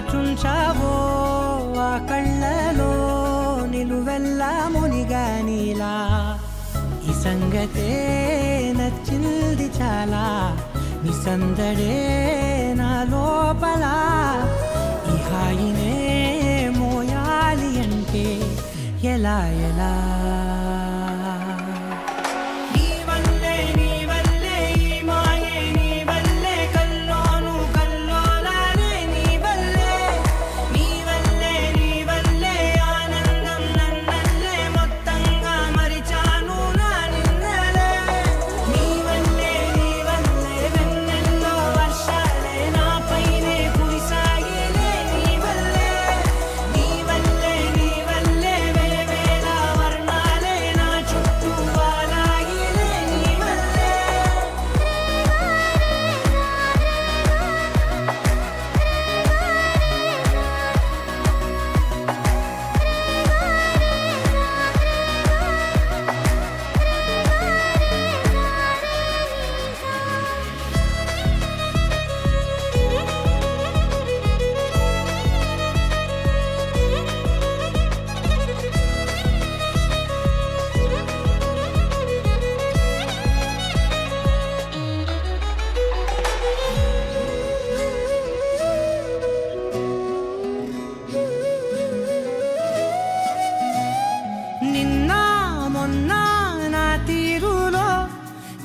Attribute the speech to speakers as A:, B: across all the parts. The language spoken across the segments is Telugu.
A: దాచుంచావో ఆ కళ్ళలో నిలువెల్లా మునిగా నీలా ఈ సంగతే నచ్చింది చాలా నీ సందడే నా లోపల ఈ హాయినే మోయాలి అంటే ఎలా ఎలా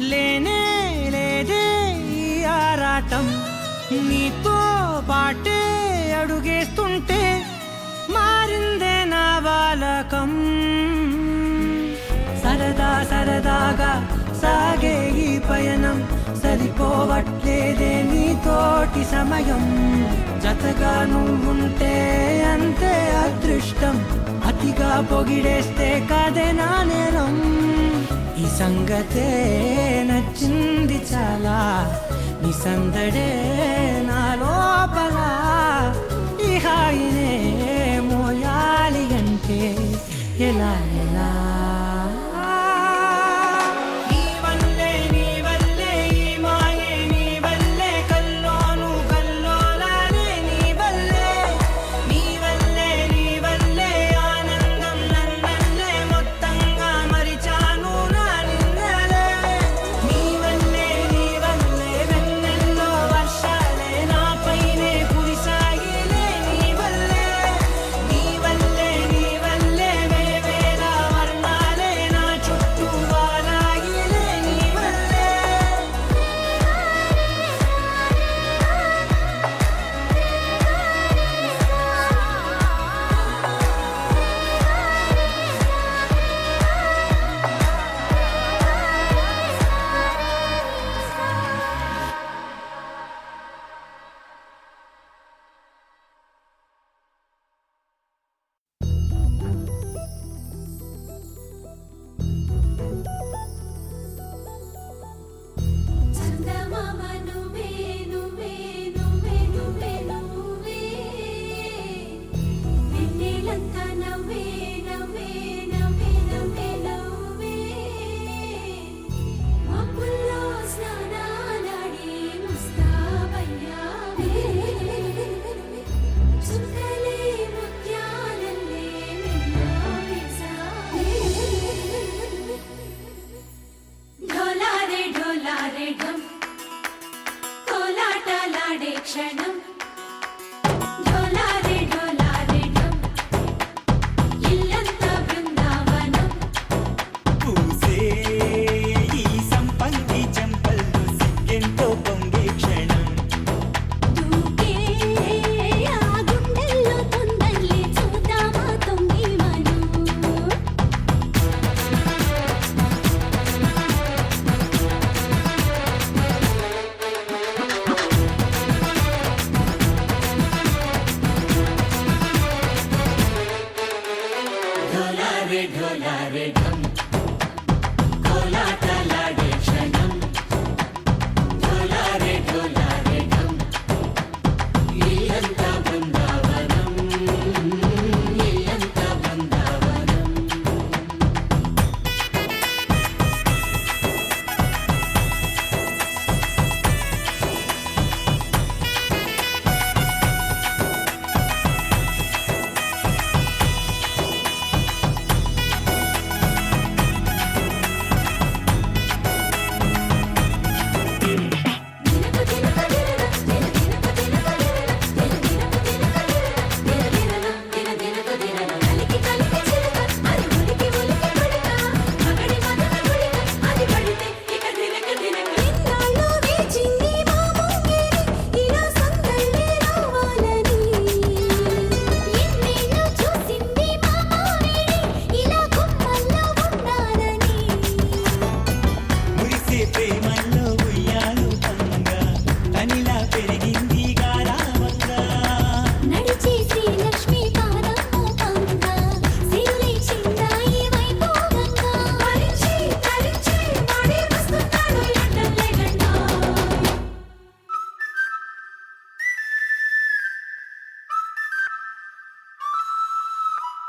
A: లేనే లేదే ఈ ఆరాటం నీతో పాటే అడుగేస్తుంటే మారిందే నా బాలకం సరదా సరదాగా సాగే ఈ పయనం సరిపోవట్లేదే నీతోటి సమయం జతగా నువ్వుంటే అంతే అదృష్టం అతిగా పొగిడేస్తే కదే నా నేరం ఈ సంగతే నచ్చింది చాలా నీ సందడే నా లోపల ఈ హాయినే మోయాలి అంటే ఎలా ఎలా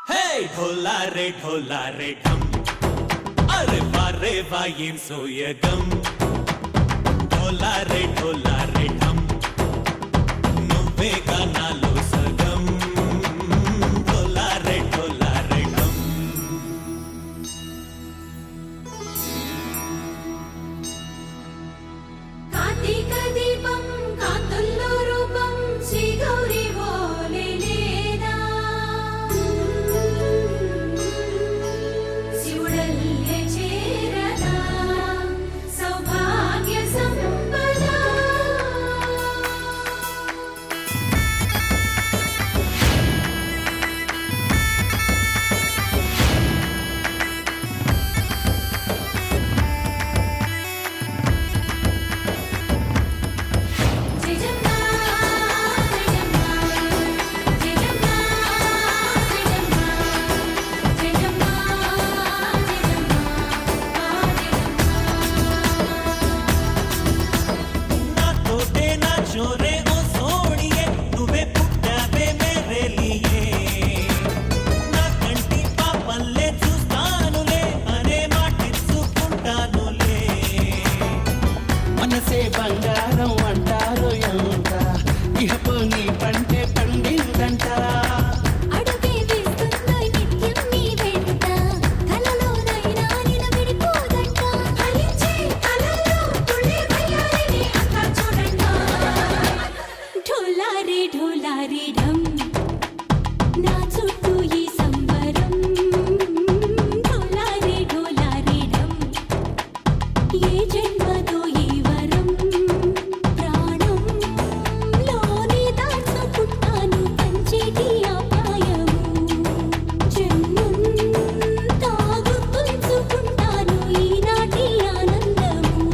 B: హే ఢోలా రే ఢమ్ అరే వారే వాయేం సోయగం ఢోలా రే ఢమ్ నువ్వే గానాలో సగం ఢోలా రే ఢమ్
C: కార్తీక దీపం కాంతుల్లో రూపం శ్రీ గౌరీ ఓలే లేదా శివుడల్లే చేరదా సౌభాగ్య సంపద జయజమ్మా జయజమ్మా జయజమ్మా జయజమ్మా జయజమ్మా
B: నాతోటే నా చోరే ఓ సోడియే నువ్వే పుట్టావే మేరే లియే నా కంటి పాపల్లే చూస్తానులే అనే మాటిచ్చుకుంటానులే
D: మనసే బంగారం అంటారు ఎంత ఇహపు నీ పంటే పండిందంట
C: అడుగే వేస్తుందోయ్ నిత్యం నీ వెంట కలలోనైనా నిన్ను విడిపోదంట ఫలించే కలల్లో తుళ్ళే వయ్యారిని అంతా చూడంట ఢోలా రే ఢమ్ నా చుట్టూ ఈ సంబరం ఢోలా రే ఢమ్ ఏ జన్మదో ఈ వరం ప్రాణం లోని దాచుకుంటాను పంచేటి అపాయము జన్మం తాగుతుంచుకుంటాను ఈనాటి ఆనందము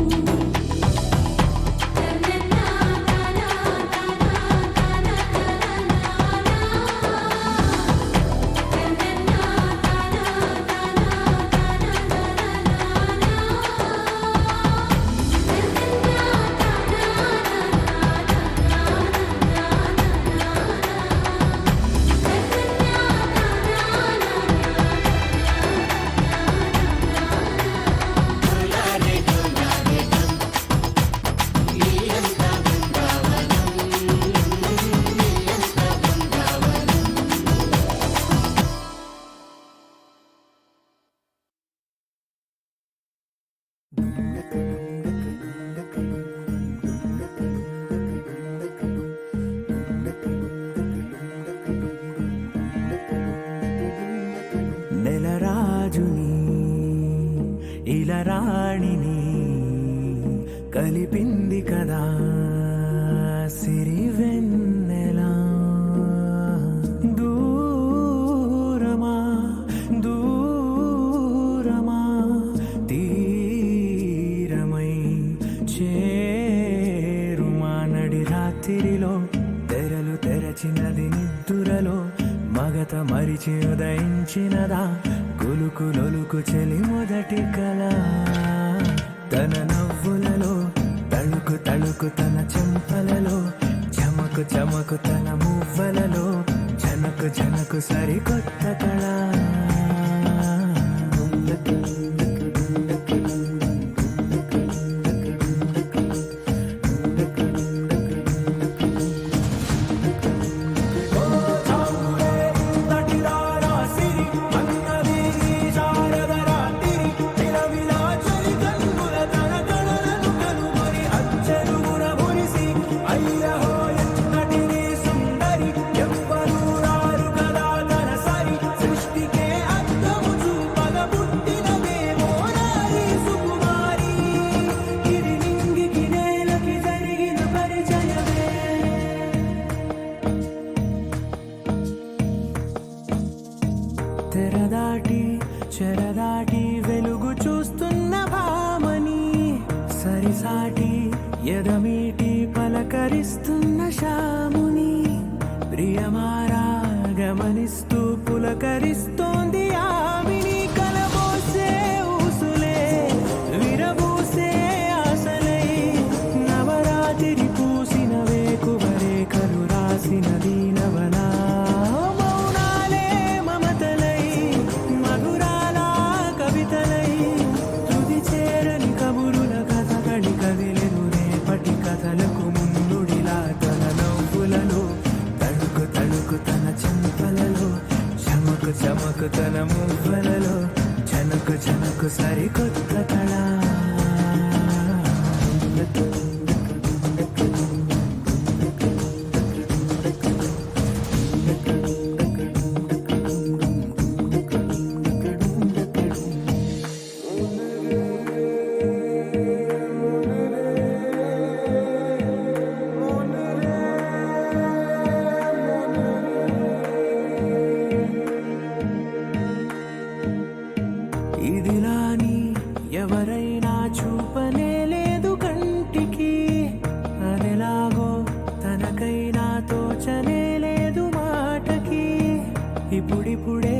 A: నెలరాజుని ఇలరాణిని కలిపింది కదా సిరివెన్నెలా దూరమా దూరమా తీరమై చేరుమా నడి రాత్రిలో తెరలు తెరచినది నిద్దురలో మగత మరిచి ఉదయించినదా కులుకులొలుకు చెలి మొదటి కళ తన నవ్వులలో తళుకు తళుకు తన చెంపలలో చమకు చమకు తన మువ్వలలో జనకు జనకు సరికొత్త కళ తెరదాటి చెరదాటి వెలుగు చూస్తున్న భామని సరిసాటి ఎదమీటి పలకరిస్తున్న శాముని ప్రియమారా గమనిస్తూ పులకరిస్తోంది ఆవిని కలబోసే ఊసులే విరబూసే ఆశలై నవరాత్రి పూసిన వేకువరే కలు రాసిన దీనవనా మౌనాలే మమతలై చమకు తన మువ్వలలో చనకు చనకు సరికొత్త కళ ఇదిలాని ఎవరైనా చూపనే లేదు కంటికి అదెలాగో తనకైనా తోచనే లేదు మాటకి ఇప్పుడిప్పుడే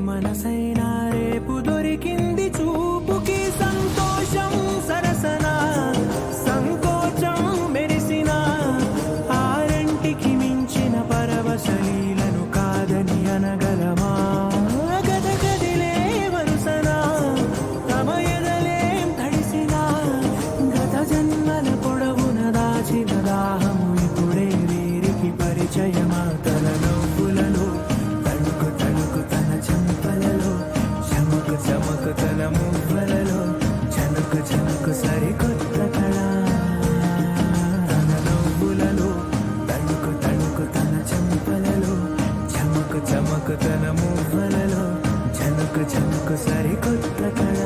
A: మనసైనా రేపు దొరికింది చూపుకి సంతోషం సరసన సంకోచం మెరిసిన ఆరంటికి మించిన పరవశలీలను కాదని అనగలమా గదగదిలే వరుసన తమ ఎదలేం తడిసిన గత జన్మల పొడవున దాచిన దాహము ఇప్పుడే వీరికి పరిచయమా తన నవ్వులలో తణుకు తణుకు తన చెంపలలో చమకు చమకు తన మువ్వలలో చనుకు చనుకు సరికొత్త కళ తన నవ్వులలో తణుకు తణుకు తన చెంపలలో చమకు చమకు తన మువ్వలలో చనుకు చనుకు సరికొత్త కళ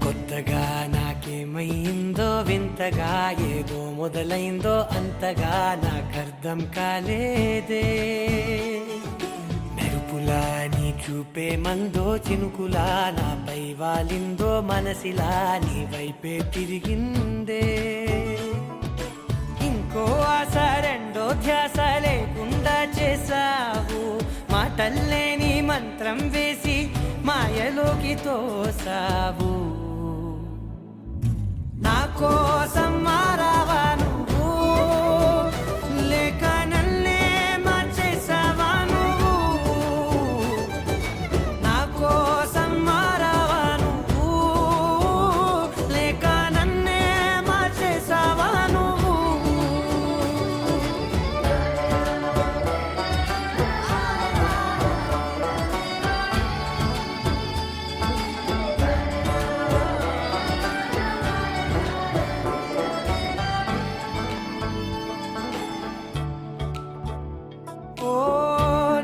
E: కొత్తగా నాకేమైందో వింతగా ఏదో మొదలైందో అంతగా నాకర్థం కాలేదే మెరుపులా నీ చూపే మందో చినుకులా నాపై వాలిందో మనసిలా నీ వైపే తిరిగిందే ఇంకో ఆశ రెండో ధ్యాస లేకుండా చేసావు మాటల్లే నీ మంత్రం వేసి మాయలోకి తోసావు నా కోసం మారావా నువ్వు లేక నన్నే మార్చేసావా నువ్వు నా కోసం మారావా నువ్వు లేక నన్నే మార్చేసావా నువ్వు ఓ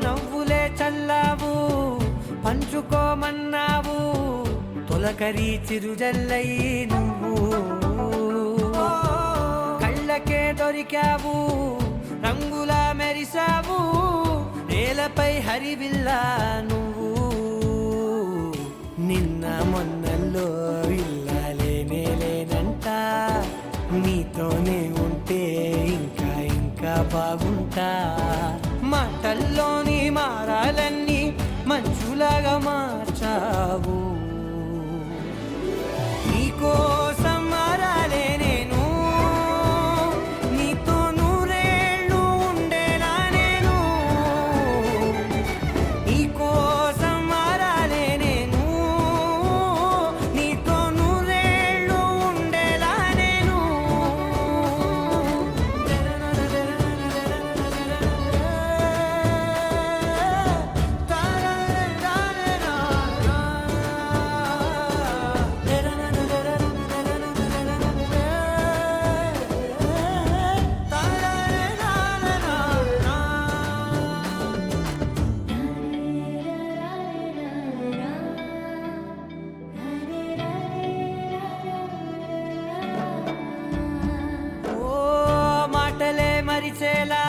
E: నవ్వులే చల్లావు పంచుకోమన్నావు తొలకరి చిరుజల్లై నువ్వు కళ్ళకే దొరికావు రంగులా మెరిసావు నేలపై హరివిల్లా నువ్వు నిన్న మొన్నల్లో ఇల్లాలేనే లేనంట నీతోనే ఉంటే ఇంకా ఇంకా బాగుంటా మాటల్లోని మారాలన్నీ మంచులాగా మార్చావు నీకోసం మారాలే నేను నీతో నూరేళ్ళు ఉండేలా నేను నీకోసం మారాలే నేను నీతో నూరేళ్ళు ఉండేలా నేను మరిచేలా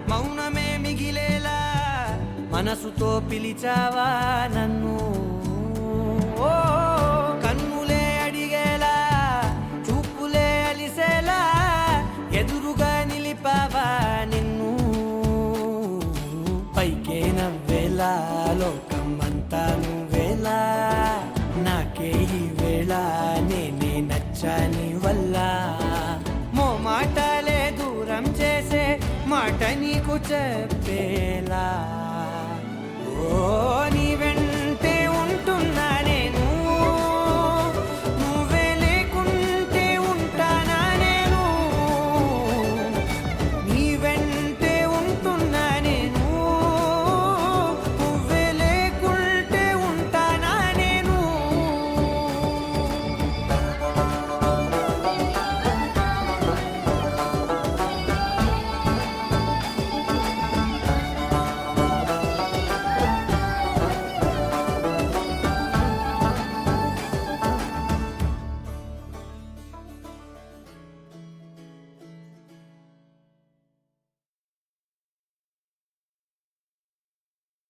E: మౌనమే మిగిలేలా మనసుతో పిలిచావా నన్ను ఓ కన్నులే అడిగేలా చూపులే వేళ నేనే నచ్చని వల్ల మాటలే దూరం చేసే మాట నీకు చెప్పేలా ఓ నీ వెంటే ఉంటున్నా నేను నువ్వే లేకుంటే ఉంటానా నేను నీ వెంటే ఉంటున్నా నేను నువ్వే లేకుంటే ఉంటానా నేను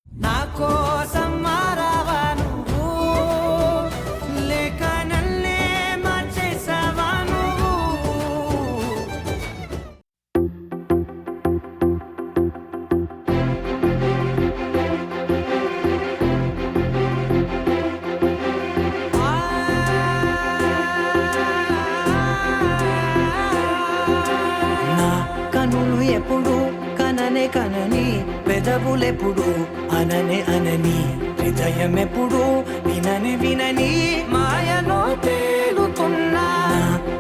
E: నా కోసం మారావా నువ్వు లేక నన్నే మార్చేసావా నువ్వు నా కనులు ఎప్పుడు కననే కనని పెదవులెప్పుడు అననే అనని హృదయం ఎప్పుడు వినని వినని మాయలో తేలుతున్నా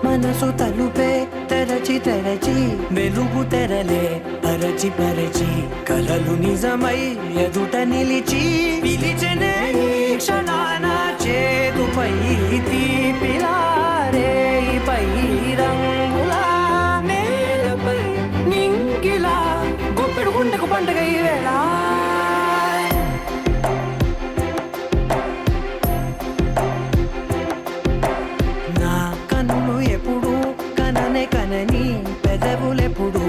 E: మనసు తలుపే తెరచి తెరచి వెలుగు తెరలే పరచి పరచి కలలు నిజమై ఎదుట నిలిచి పిలిచనే ఈ క్షణాన చేదుపై తీపిలారే పై రంగులా నేలపై నింగిలా గుప్పెడు గుండెకు పండుగ ఈ వేళ నా కన్నులు ఎప్పుడు కననే కనని పెదవులెప్పుడు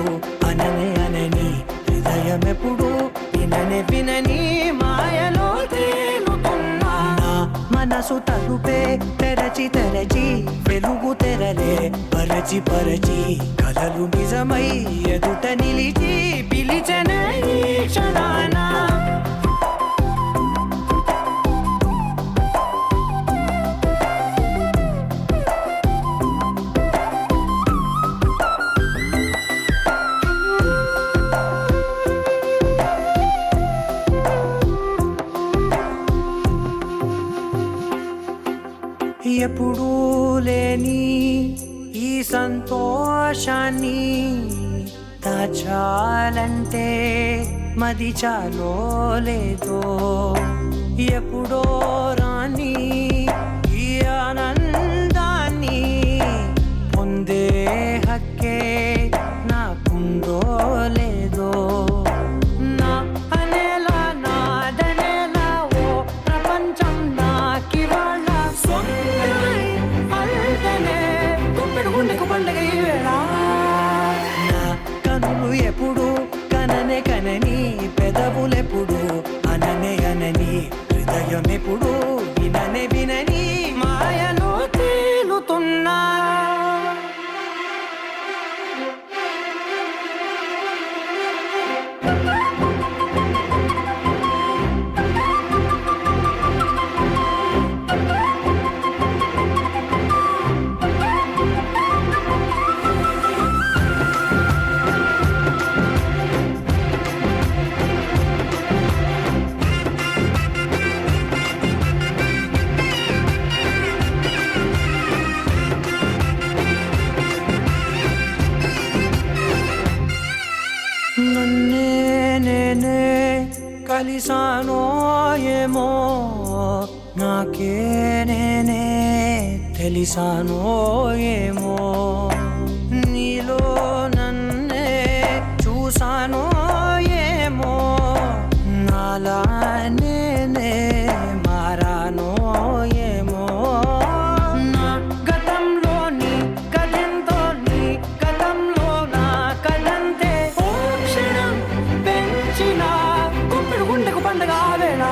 E: అననే అనని హృదయం ఎప్పుడు విననే వినని మాయలో తేలుతున్నా నా మనసు తలుపే తెరచి తెరచి వెలుగు తెరలే పరచి పరచి కలలు నిజమై ఎదుట నిలిచి పిలిచనే ఈ క్షణాన ఎప్పుడూ లేని ఈ సంతోషాన్ని దాచాలంటే మది చాలో లేదో ఎప్పుడో రాని ఈ ఆనందాన్ని పొందే హక్కే నాకుందో లేదో నా అనేలా నాదనేలా ఓ ప్రపంచం నాకివాళ్ళ సొంతమై అల్దనే గుప్పెడు గుండెకు పండుగ ఈ వేళ నా కనులు ఎప్పుడు కననే కనని పెదవులెప్పుడు అననే అనని హృదయం ఎప్పుడు విననే వినని మాయలో తేలుతున్నా నన్నే నేనే కలిసానో ఏమో నాకే నేనే తెలిసానో ఏమో నీలో నన్నే చూసానో ఏమో నాలా నేనే మారానో ఏమో నా గతంలోని కథంతో నీ గతంలో నా కథంతే ఓ క్షణం పెంచిన గుప్పెడు గుండెకు పండగ వేళ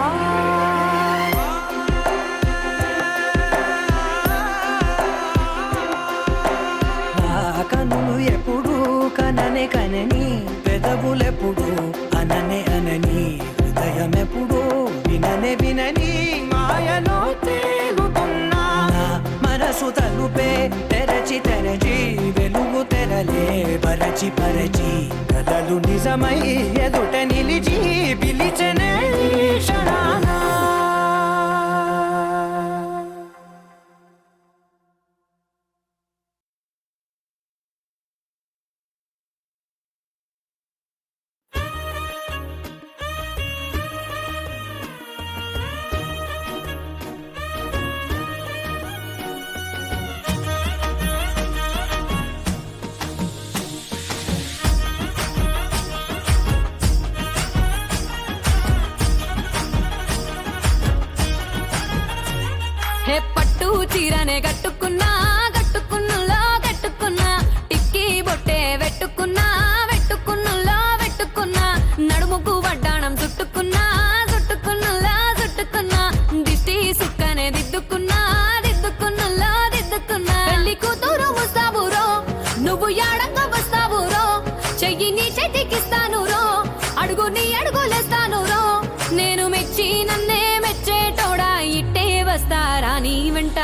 E: కనులు ఎప్పుడు కననే కనని పెదవులెప్పుడు అననే అనని హృదయం ఎప్పుడు విననే వినని మాయలో తేలుతున్నా చూపే తెరచి తెరచి వెలుగు తెరలే పరచి పరచి కలలు నిజమై ఎదుట నిలిచి పిలిచనే క్షణానా
F: హే పట్టు చీరనే కట్టుకున్నా కట్టుకున్నులో కట్టుకున్నా టిక్కీ బొట్టే వెట్టుకున్నా వెట్టుకున్నులో వెట్టుకున్నా నడుముకు వడ్డాణం చుట్టుకున్నా చుట్టుకున్నులో చుట్టుకున్నా దిష్టి సుక్కనే దిద్దుకున్నా దిద్దుకున్నులో దిద్దుకున్నా పెళ్లి కూతురు ముస్తాబురో నువ్వు యాడంగా వస్తావురో చెయ్యి నీ చేతికిస్తాను రో అడుగు నీ అడుగులేస్తాను రో నేను మెచ్చి నన్నే మెచ్చేటోడా ఇట్టే వస్తారా నీ వెంట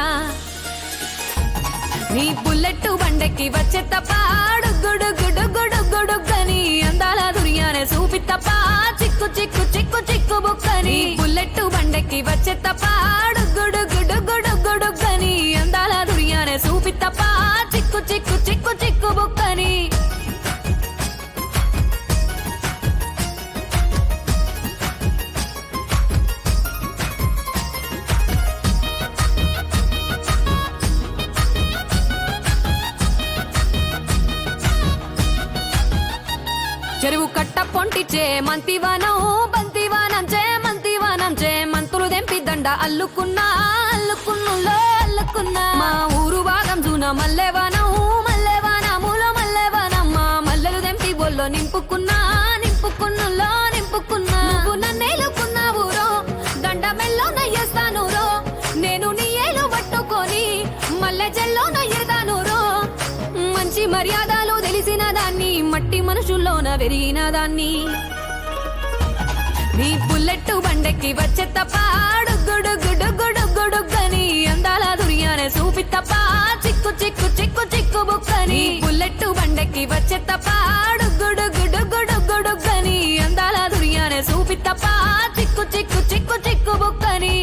F: నీ బుల్లెట్ బండెక్కి వచ్చే తప్ప గుడు గుడు గుడు గుడుగని అందాల దుర్యానే చూపి తప్ప చిక్కు చిక్కు చిక్కు చిక్కు బుక్కని బుల్లెట్ బండెక్కి వచ్చే తప్ప గుడు గుడు గుడు గుడుగని అందాల దుర్యానే చూపి తప్ప చిక్కు చిక్కు చిక్కు చిక్కు బుక్కని చెరువు కట్ట పొంటిచే మంతివానం బంతివానం చే మంతివానం చే మంతులు దెంపి దండ అల్లుకున్నా అల్లుకున్నులో అల్లుకున్నా మా ఊరు భాగం జూన మల్లెవానం మల్లెవానములో మల్లెవానం మా మల్లెలు దెంపి బొల్లో నింపుకున్నా నింపుకున్నులో నింపుకున్నా నువ్వు నన్నేలుకున్నావు రో దండ మెల్లో నయ్యేస్తాను రో నేను నీ ఏలు పట్టుకొని మల్లె జల్లో నయ్యేదాను రో మంచి మర్యాదలు తెలిసిన దాన్ని మట్టి మనుషుల్లోన వెరిగిన దాన్ని నీ బుల్లెట్ బండెక్కి వచ్చే తప్ప గుడు గుడు గుడు గుడుగని అందాల దుర్యానే చూపి తప్ప చిక్కు చిక్కు చిక్కు చిక్కు బుక్కని బుల్లెట్ బండెక్కి వచ్చే తప్ప గుడు గుడు గుడు గుడుగని అందాల దుర్యానే చూపి తప్ప చిక్కు చిక్కు చిక్కు చిక్కు బుక్కని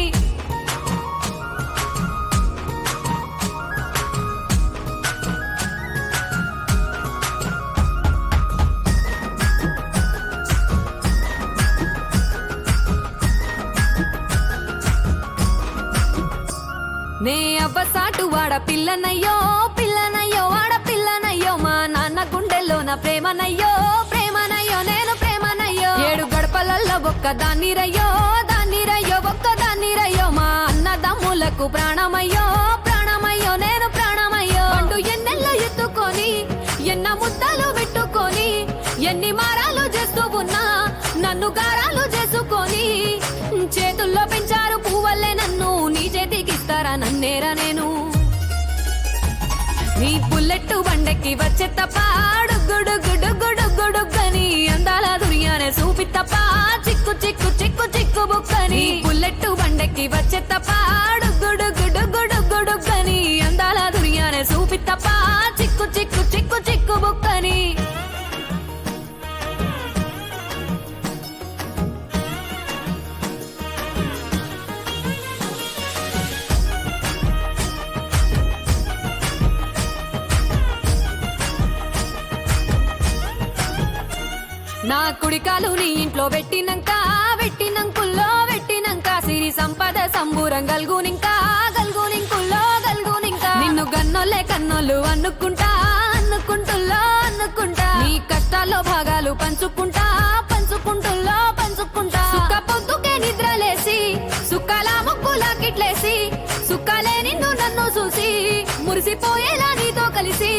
F: నే అవ్వసాటు వాడ పిల్లనయ్యో పిల్లనయ్యో వాడ పిల్లనయ్యో మా నాన్న గుండెల్లో నా ప్రేమనయ్యో ప్రేమనయ్యో నేను ప్రేమనయ్యో 7 గడపలల్లో ఒక్క దాన్నిరయ్యో దాన్నిరయ్యో ఒక్క దాన్నిరయ్యో మా అన్నదమ్ములకు ప్రాణమయ్యో ప్రాణమయ్యో నేను ప్రాణమయ్యో అంటూ ఎన్నెల్లో ఎత్తుకొని ఎన్న ముద్దలు పెట్టుకొని ఎన్ని మారాలు చేస్తూ ఉన్నా నన్ను గారాలు చేసుకొని చేతుల్లో పెంచారు పువ్వల్లే నన్ను నీ చేతికిస్తారా నన్నేరా నేను నీ బుల్లెట్ బండెక్కి వచ్చే తప్ప గుడు గుడు గుడు గుడుగని అందాల దుర్యానే చూపి తప్ప చిక్కు చిక్కు చిక్కు చిక్కు బుక్కని బుల్లెట్ బండెక్కి వచ్చే తప్ప గుడు గుడు గుడు గుడుగని అందాల దుర్యానే చూపి తప్ప చిక్కు చిక్కు చిక్కు చిక్కు బుక్కని నా కుడికాలు నీ ఇంట్లో పెట్టినంక పెట్టినంకుల్లో పెట్టినంక సిరి సంపద సంబూరం గల్గునింకా గల్గునింకుల్లో గల్గునింకా నిన్ను గన్నోళ్ళే కన్నోళ్ళు అనుకుంటా అనుకుంటుల్లో అనుకుంటా నీ కష్టాల్లో భాగాలు పంచుకుంటా పంచుకుంటుల్లో పంచుకుంటా సుఖ పొద్దుకే నిద్రలేసి సుఖాల ముక్కులా కిట్లేసి సుఖాలే నిన్ను నన్ను చూసి మురిసిపోయేలా నీతో కలిసి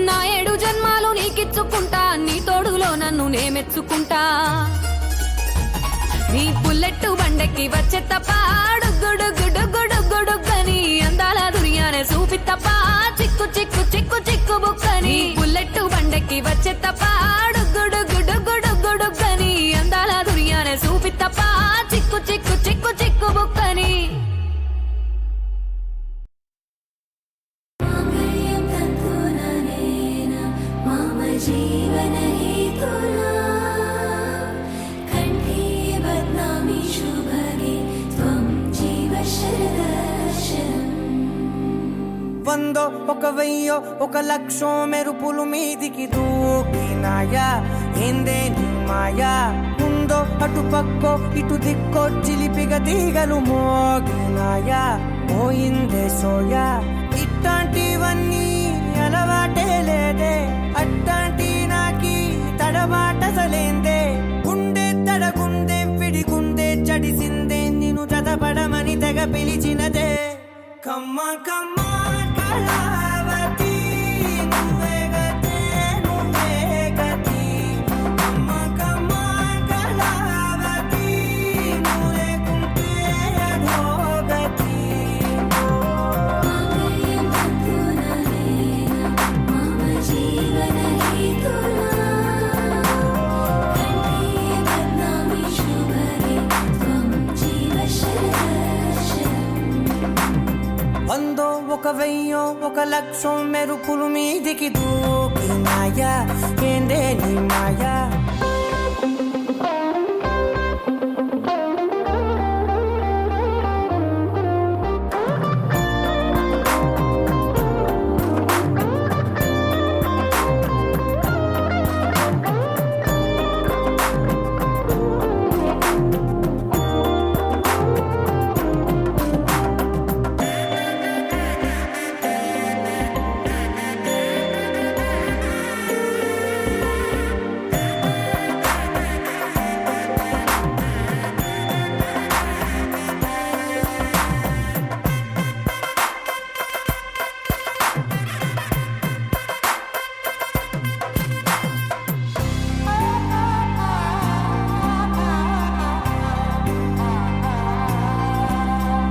F: నా 7 జన్మాలు నీకిచ్చుకుంటా నీ తోడులో నన్ను నే మెచ్చుకుంటా నీ బుల్లెట్ బండెక్కి వచ్చే తప్ప గుడు గుడు గుడు గుడుగని అందాల దుర్యానే చూపి తప్ప చిక్కు చిక్కు చిక్కు చిక్కు బుక్కని బుల్లెట్ బండెక్కి వచ్చే తప్ప గుడు గుడు గుడు గుడుగని అందాల దుర్యానే చూపి తప్ప చిక్కు చిక్కు చిక్కు చిక్కు బుక్కని
C: जीवन हेतुना कंठे बध्नामि शुभगे त्वं जीव शरदर्शनम्
E: వందో ఒక వెయ్యో ఒక లక్షో మెరుపులు మీదికి దూకినాయా ఏందే నీ మాయా ముందో అటు పక్కో ఇటు దిక్కో చిలిపిగ తీగలు మోగినాయా పోయిందే సోయా ఇట్లాంటివన్నీ అలవాటే లేదే అట్లాంటి నాకి తడబాటసలేందే గుండె తడగుందే పిడిగుందే చడిసిందే నిన్ను జతపడమని తెగ పిలిచినదే కమ్మ కమ్మ కళావతి నువ్వే గతే నువ్వే గతి కమ్మ కమ్మ కళావతి నువ్వు లేకుంటే అధోగతి
C: मामयं बन्धुना मम जीवन हेतुना कंठे बध्नामि शुभगे त्वं जीव शरदर्शनम्
E: వందో ఒక వెయ్యో ఒక లక్షో మెరుపులు మీదికి దూకినాయా ఏందే నీ మాయా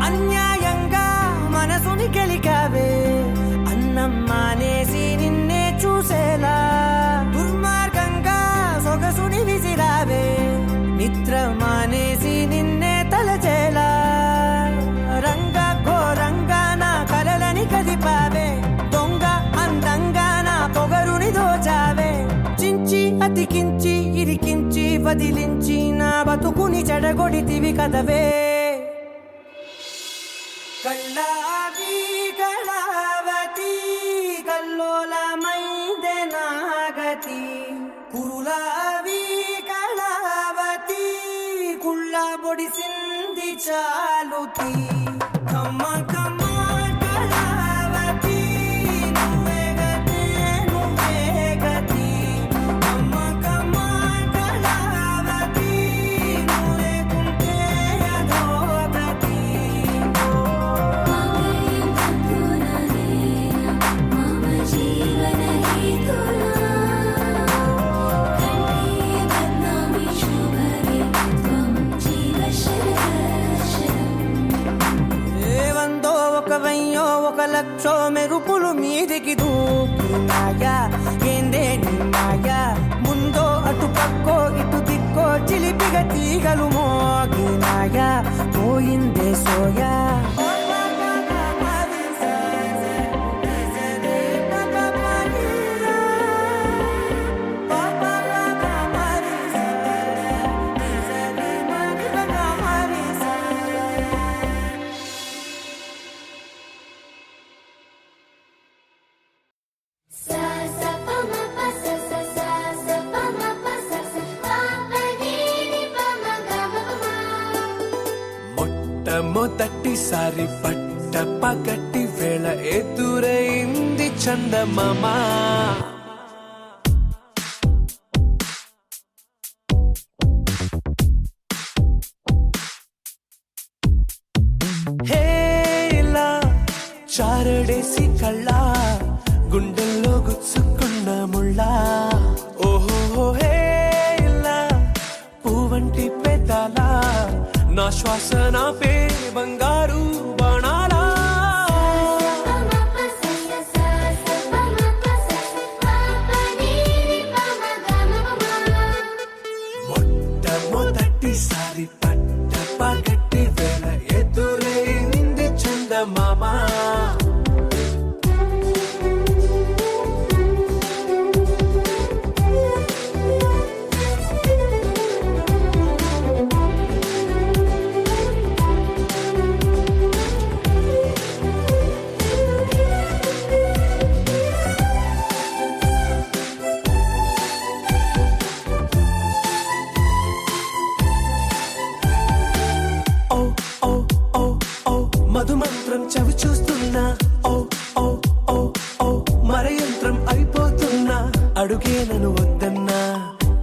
E: అన్యాయంగా మనసుని గెలికావే అన్నం మానేసి నిన్నే చూసేలా దుర్మార్గంగా సొగసుని విసిరావే నిద్ర మానేసి నిన్నే తలచేలా రంగా ఘోరంగా నా కలలని కదిపావే దొంగ అందంగా నా పొగరుని దోచావే చించి అతికించి ఇరికించి వదిలించి నా బతుకుని చెడగొడితివి కదవే కళ్ళావి కళావతి కల్లోలమైందే నాగతి కురులావి కళావతి కుళ్ళ బొడిసింది చాలుతి కమ్మ కమ్మ కళావతి నువ్వే గతే నువ్వే గతి కమ్మ కమ్మ కళావతి నువ్వు లేకుంటే అధోగతి
C: मामयं बन्धुना मम जीवन हेतुना कंठे बध्नामि शुभगे त्वं जीव शरदर्शनम्
E: ఏ వందో ఒక వెయ్యో ఒక లక్షో మెరుపులు మీదికి దూకినాయా ఏందే నీ మాయా ముందో అటు పక్కో ఇటు దిక్కో చిలిపిగ తీగలు మోగినాయా పోయిందే సోయా
C: सा सा प म प स स सा सा प म प स स प प नी ni प म ग म प म
A: మొట్టమొదటిసారి పట్ట పగటి వేళ ఎదురైంది చందమామ హే ఇలా చారడేసి కళ్ళ గుండెల్లో గుచ్చుకున్న ముళ్ళ ఓహో హే ఇలా పువ్వంటి పెదాల నా శ్వాస నాపే బంగారు బాణాలా
C: प म प स स सा सा प म प स स प प नी ni प म ग म प म
A: మొట్టమొదటిసారి పట్ట పగటి వేళ ఎదురైంది చందమామ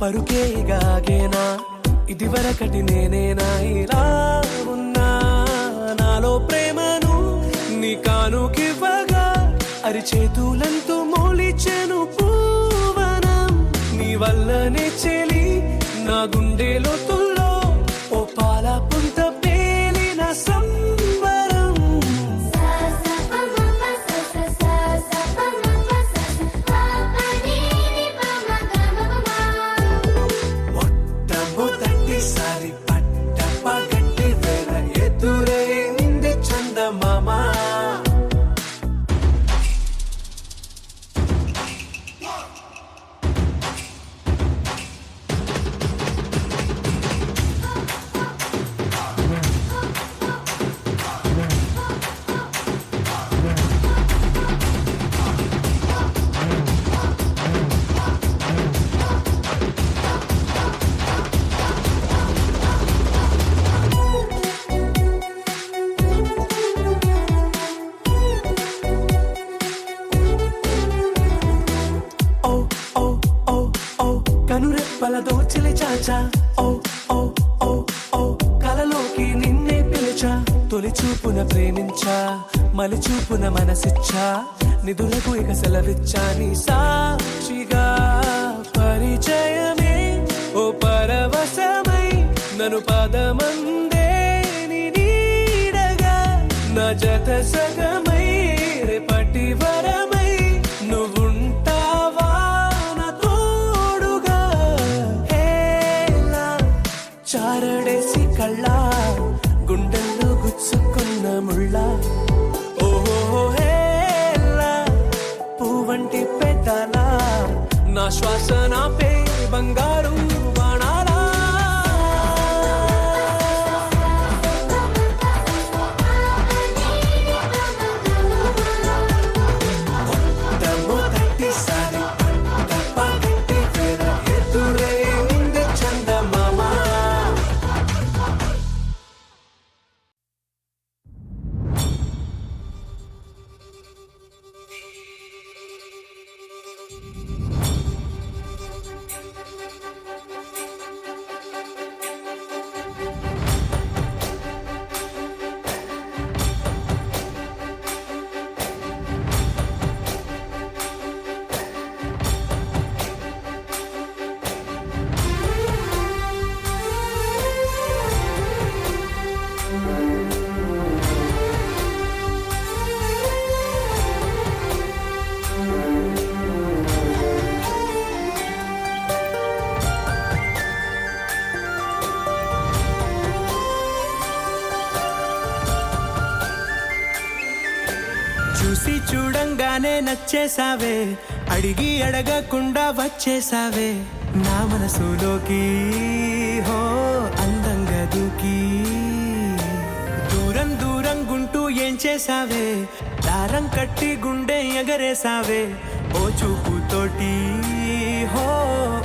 A: పరుకేగాగేనా ఇది వరకటి నేనేనా ఇలా ఉన్నా నాలో ప్రేమను నీ కానుకివ్వగా అరిచేతులంతో మోలిచెను పూవనం నీ వల్లనే చెలి నా గుండెలో తుల్లో ఓ పాల పుంత పేలిన సంబరం
C: సా సా ప మ ప స స సా సా ప మ ప స స ప ప ని ని ప మ గ మ ప మ
A: మొట్టమొదటిసారి పట్ట పగటి వేళ ఎదురైంది చందమామ ఓ ఓ ఓ ఓ కనురెప్పల దోచిలి చాచా ఓ ఓ ఓ ఓ కలలోకి నిన్నే పిలిచా తొలి చూపున ప్రేమించా మలి చూపున మనసిచ్చా నిధులకు ఇక సెలవిచ్చా నీ సాక్షిగా పరిచయమే ఓ పరవశమై నన్ను పదమందే నీ నీడగా నా జత సగమై రేపటి వరమై నువ్వుంటావా నా తోడుగా హేలా చారడేసి కళ్ళ గుండెల్లో గుచ్చుకున్న ముళ్ళ ఓహో హేలా పువ్వంటి పెట్టాల నా శ్వాస నాపే బంగారు బాణాలా మొట్టమొదటిసారి పట్ట పగటి వేళ ఎదురైంది చందమామ చూసి చూడంగానే నచ్చేసావే అడిగి అడగకుండా వచ్చేసావే నా మనసులోకి హో అందంగా దూకి దూరం దూరం గుంటూ ఏం చేసావే దారం కట్టి గుండె ఎగరేసావే ఓ చూపుతోటి హో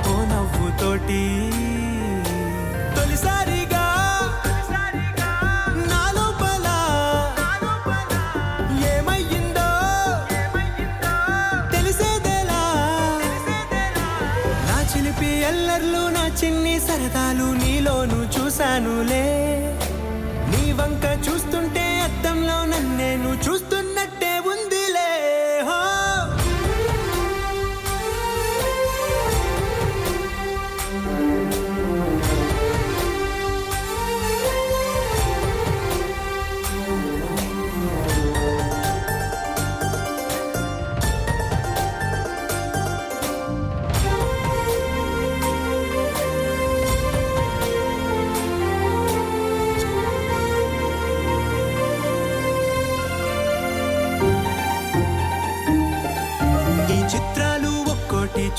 A: ఓ నవ్వుతోటి తొలిసారిగా నా లోపల ఏమయ్యిందో తెలిసేదేలా నా చిలిపి ఎల్లర్లు నా చిన్ని సరదాలు నీలోను చూశానులే నీ వంక చూస్తుంటే అద్దంలో నన్నేను చూస్తున్నట్టే ఉందిలే హో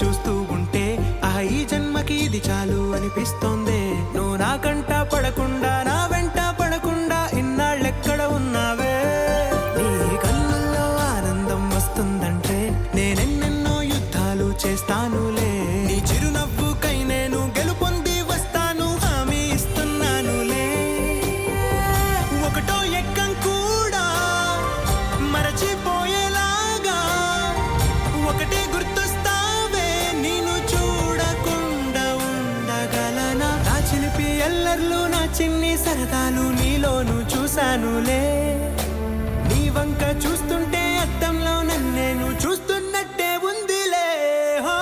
A: చూస్తూ ఉంటే ఈ జన్మకి ఇది చాలు అనిపిస్తోంది నువ్వు నా కంట పడకుండా నా వెంట పడకుండా ఇన్నాళ్ళెక్కడ ఉన్నావే నీ కళ్ళల్లో ఆనందం వస్తుందంటే నేనెన్నెన్నో యుద్ధాలు చేస్తానులే నీ చిరునవ్వుకై నేను గెలుపొంది వస్తాను హామీ ఇస్తున్నానులే ఒకటో ఎక్కం కూడా మరచిపోయేలాగా ఒకటే గుర్తొస్తావే నేను చూడకుండా ఎల్లర్లు నా చిన్ని సరదాలు నీలోను చూశానులే నీ వంక చూస్తుంటే అద్దంలో నన్నేను చూస్తున్నట్టే ఉందిలే హో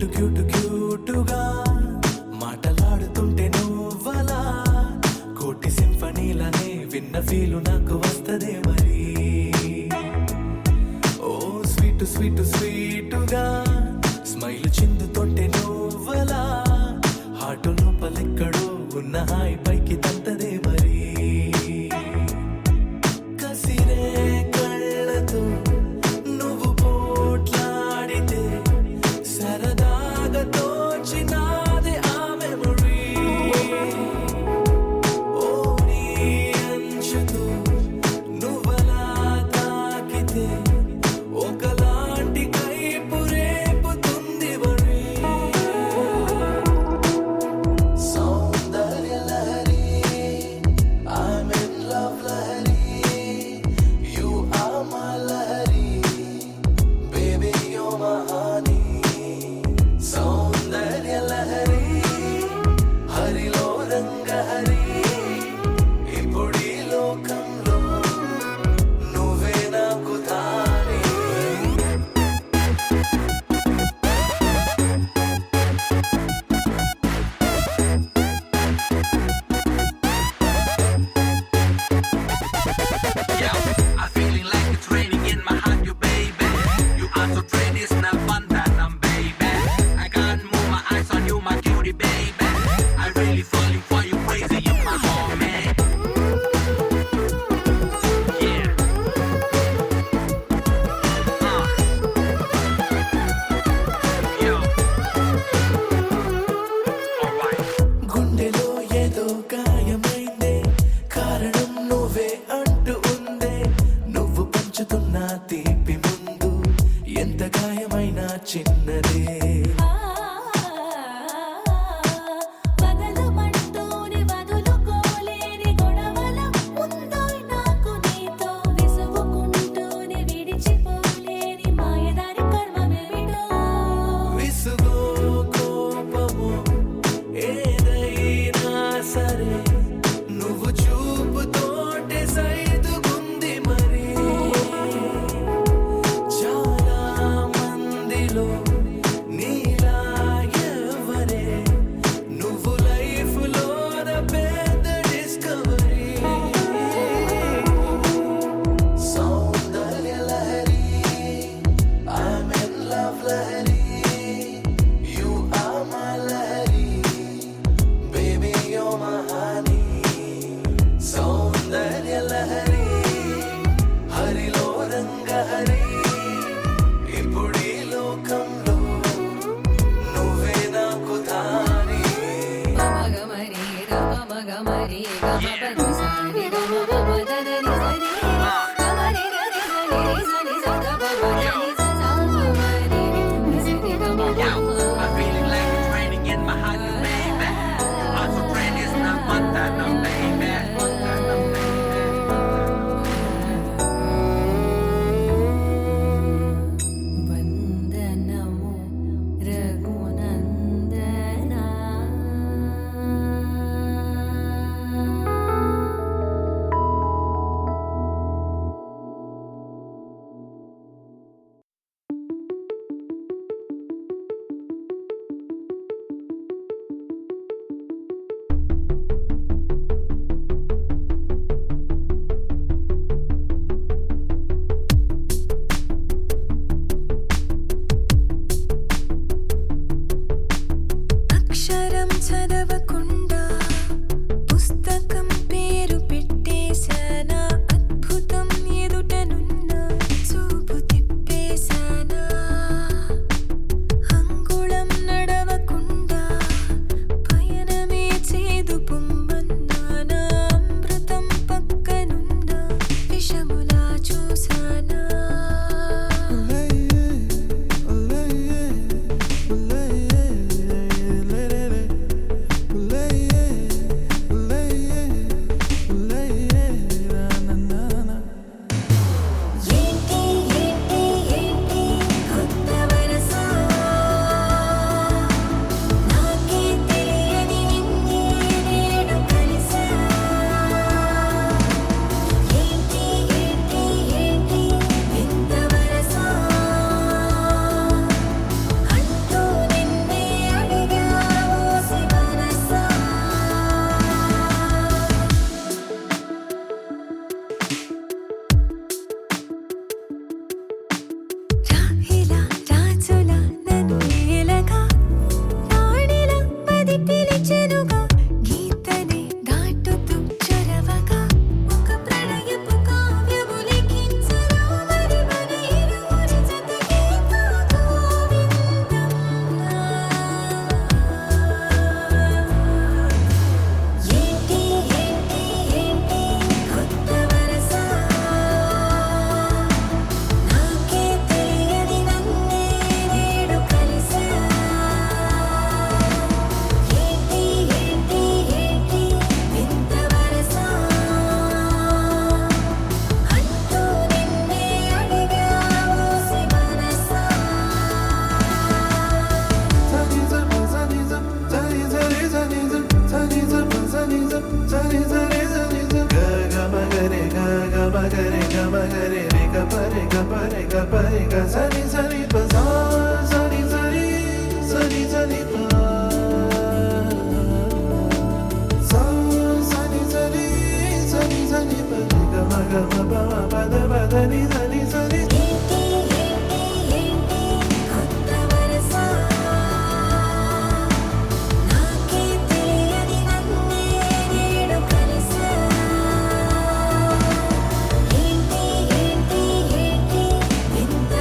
A: క్యూట్ క్యూట్ క్యూటుగా మాటలాడుతుంటే నువ్వలా కోటి సింఫనీలనే విన్న ఫీలు నాకు వస్తదే మరి ఓ స్వీట్ స్వీట్ స్వీటుగా స్మైల్ చిందుతుంటే నువ్వలా హాటు లోపలెక్కడో ఉన్న హాయి పైకి తంతదే మరి కసిరే కళ్ళతో నువ్వు పోట్లాడితే సరదాగా తోచినాదే ఆ మెమరీ ఓ నీ అంచుతో నువ్వలా తాకితే ఒకలాంటి కైపు రేపుతుంది మరి సౌందర్య Lahari I'm in love Lahari You are my Lahari Baby you're my honey సౌందర్య లహరి హరిలో రంగ హరి ఇప్పుడీ లోకంలో నువ్వే నాకు తానే
G: I'm feeling like it's raining in my heart, you baby. You are so pretty, it's not fun that I'm baby. I can't move my eyes on you, my cutie baby. I really falling for you, crazy, you my homie. Yeah. Yo. Alright.
A: గుండెలో ఏదో గాయమైందే కారణం నువ్వే అంటూ ఉందే నువ్వు పంచుతున్న తీపి ముందు ఎంత గాయమైనా చిన్నదే
C: వదలమంటూనే వదులుకోలేని గొడవల ఉందో నాకు నీతో విసుగుకుంటూనే విడిచిపోలేని మాయదారి కర్మమేమిటో
A: విసుగో కోపము ఏదైనా సరే నువ్వు చూపుతోటే సైదుకుంది మరి చాలా మందిలో నీలా ఎవరే నువ్వు లైఫ్ లో పెద్ద discovery Soundarya Lahari I'm in love Lahari You are my Lahari Baby you're my honey సౌందర్య లహరి హరిలో రంగ హరి ఇప్పుడీ లోకంలో నువ్వే నాకు తానే
F: గమగమరి గమగమరి గమపద సారి గమపదని సరి గమరి గరి సరి సరి సద పదని సరి సరి గమపద
G: Yo, I'm feeling like it's raining in my heart, you baby. You are so pretty, it's not fun that I'm
C: కొత్త వరస నాకే తెలియని నన్నే నేడు కలిసా ఏంటి ఏంటి ఏంటి ఇంత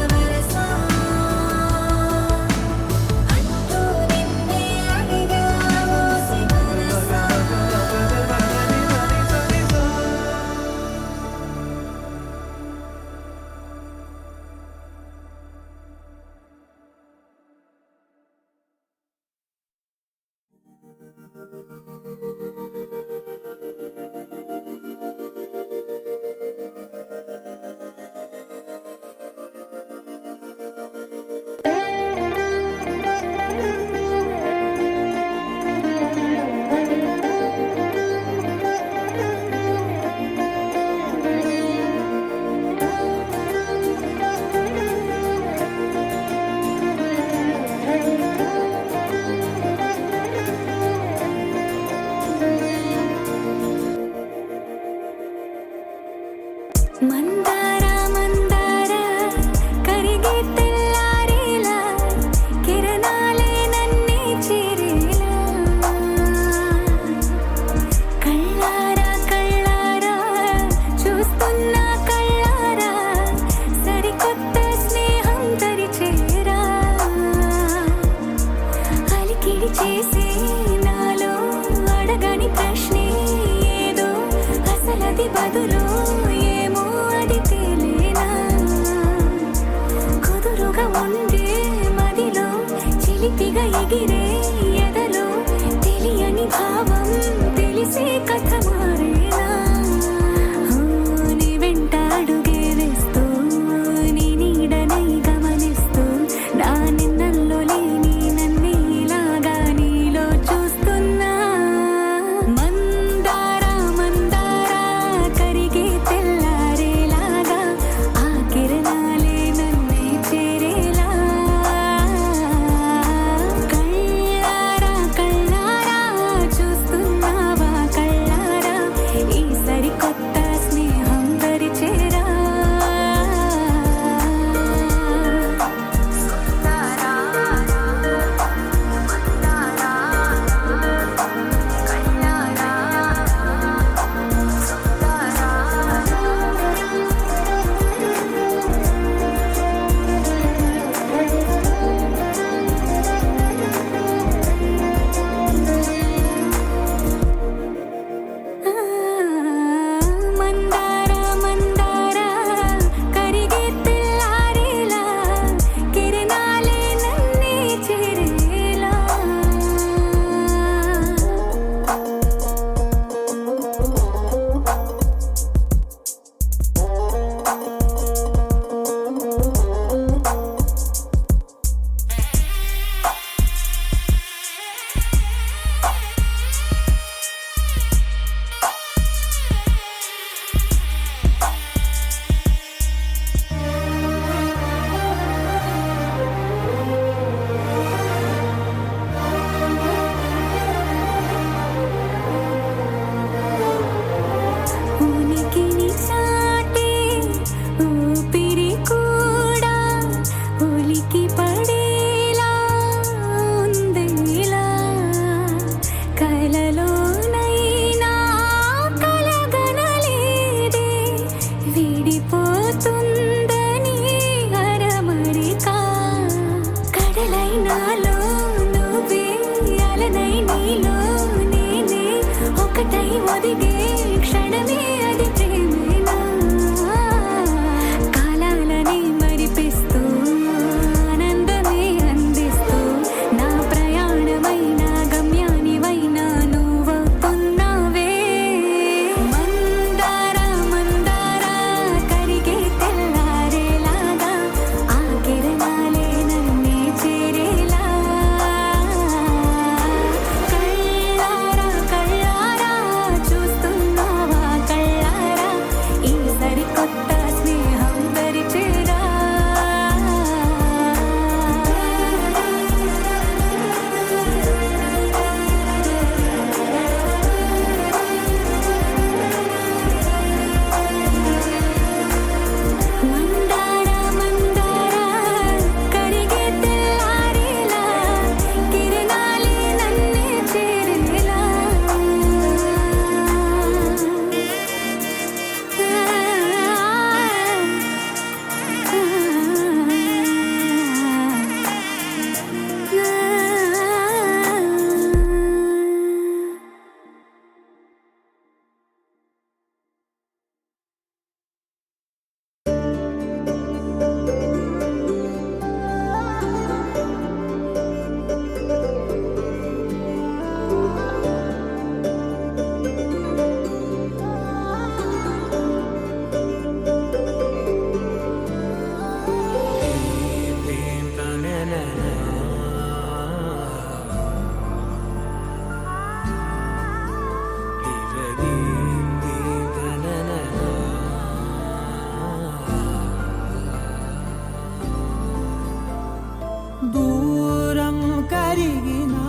E: దూరం కరిగినా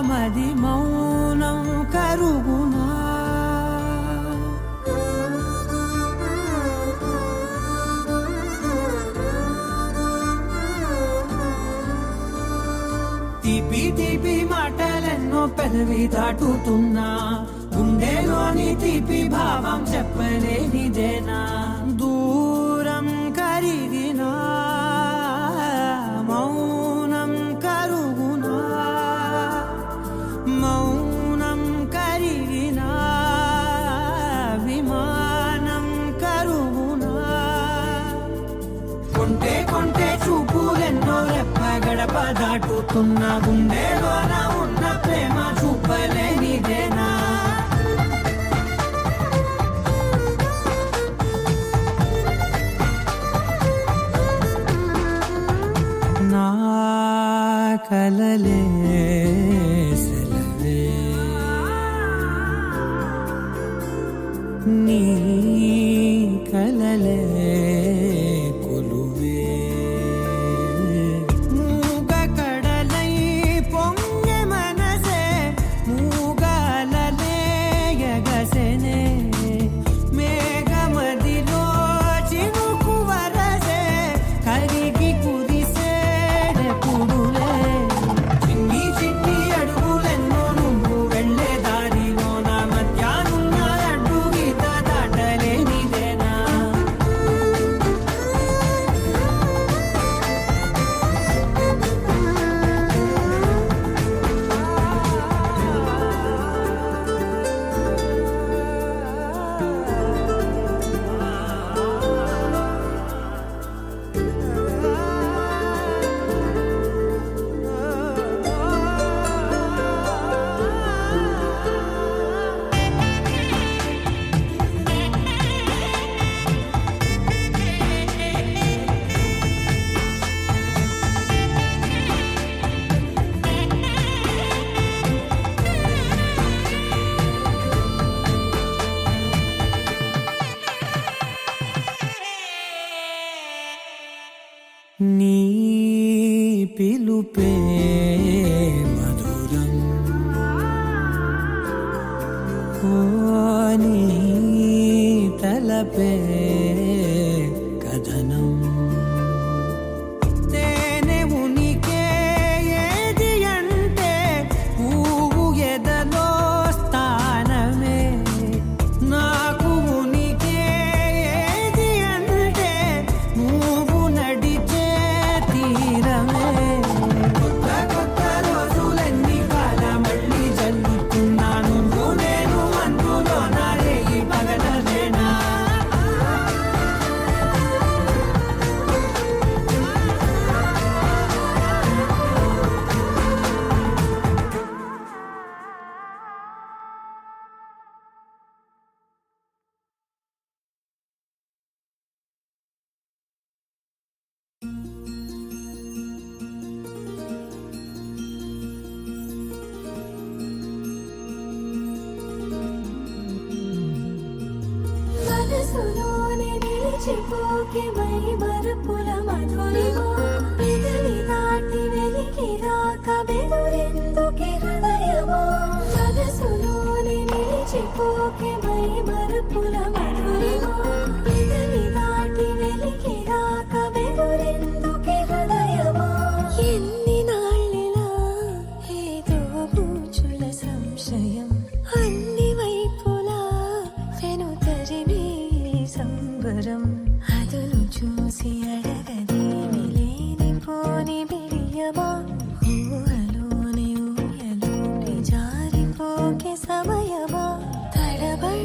E: మది మౌనం కరుగునా తీపి తీపి మాటలెన్నో పెదవి దాటుతున్నా గుండెలోని తీపి భావం చెప్పలేనిదేనా దూరం కరిగినా మౌనం కరుగునా మౌనం కరిగినా విమానం కరుగునా కొంటే కొంటే చూపులెన్నో రెప్ప గడప దాటుతున్న గుండెలోన ఉన్న ప్రేమ చూపలేనిదేనా నా కలలే సెలవే నీ కలలే కొలువే మూగ కడలై పొంగె మనసే మూగలలే ఎగసెనే మేఘమదిలో చినుకు వరసే కరిగి కుదిసేడెప్పుడులే చిన్ని చిన్ని అడుగులెన్నో నువ్వు వెళ్ళే దారిలో నా మధ్యాహ్నున్న అడ్డు గీత దాటలేనిదేనా నీ పిలుపే మధురం ఓ నీ తలపే కథనం తేనె ఉనికే ఏది అంటే పువ్వు ఎదలో స్థానమే నాకు ఉనికే ఏది అంటే నువ్వు నడిచే తీరమే కొత్త కొత్త రోజులన్నీ కాల మళ్ళీ జల్లుతున్నాను నేను అందులో నా రేగి పగలలేనా
C: మనసులోనే నిలిచిపోకే మై మరుపుల మధురిమో పెదవి దాటి వెలికి రాక బెదురెందుకే హృదయమో మనసులోనే నిలిచిపోకే మై మరుపుల మధురిమో పెదవి దాటి వెలికి రాక బెదురెందుకే హృదయమో ఎన్ని నాళ్ళిలా ఏదో బూచుల సంశయం అన్ని వైపులా వెను తరిమే సంబరం అదును చూసి అడగదేమి లేనిపోని బిడియమా ఊహలోని ఊయలోని జారిపోకే సమయమా తడబడి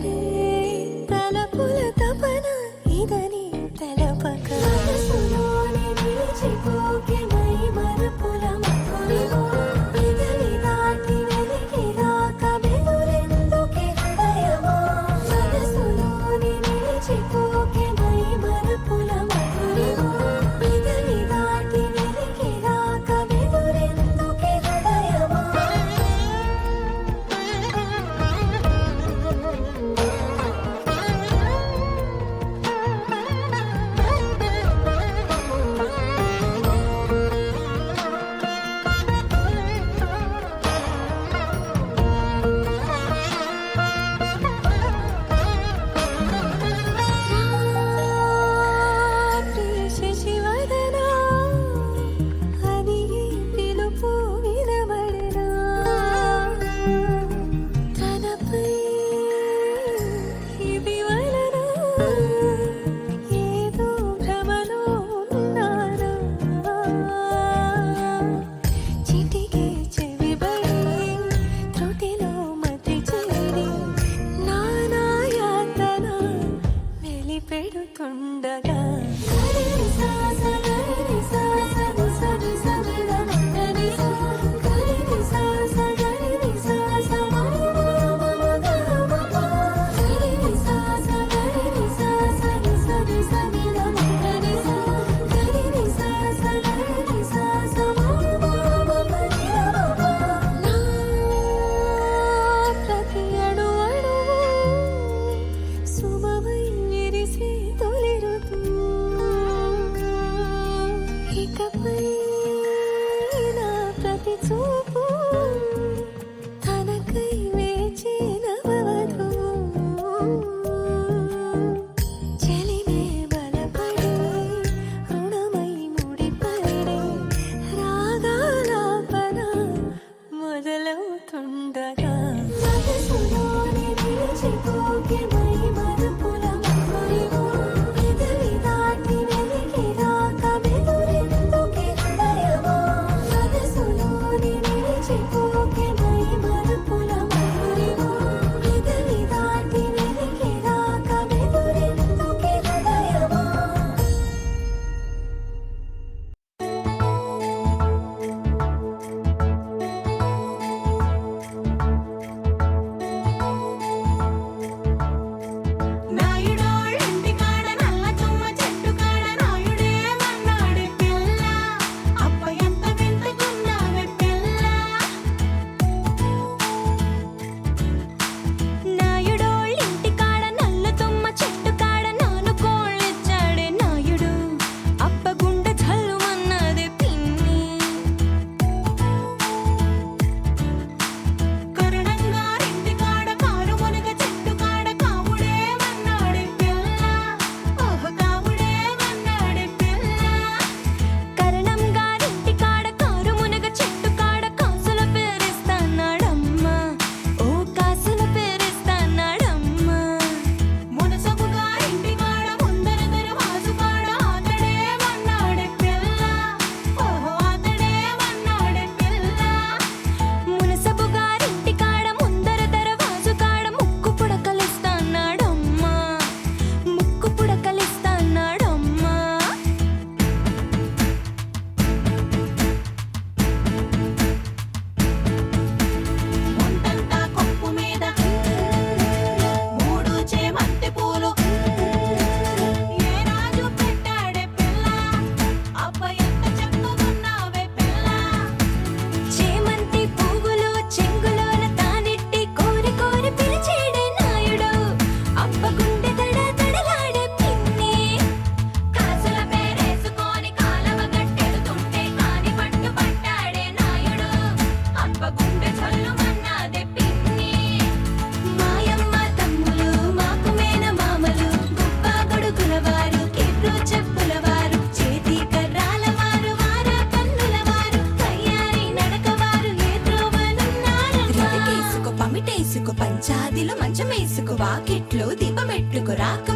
H: వాకిట్లో దీపమెట్టుకు రాక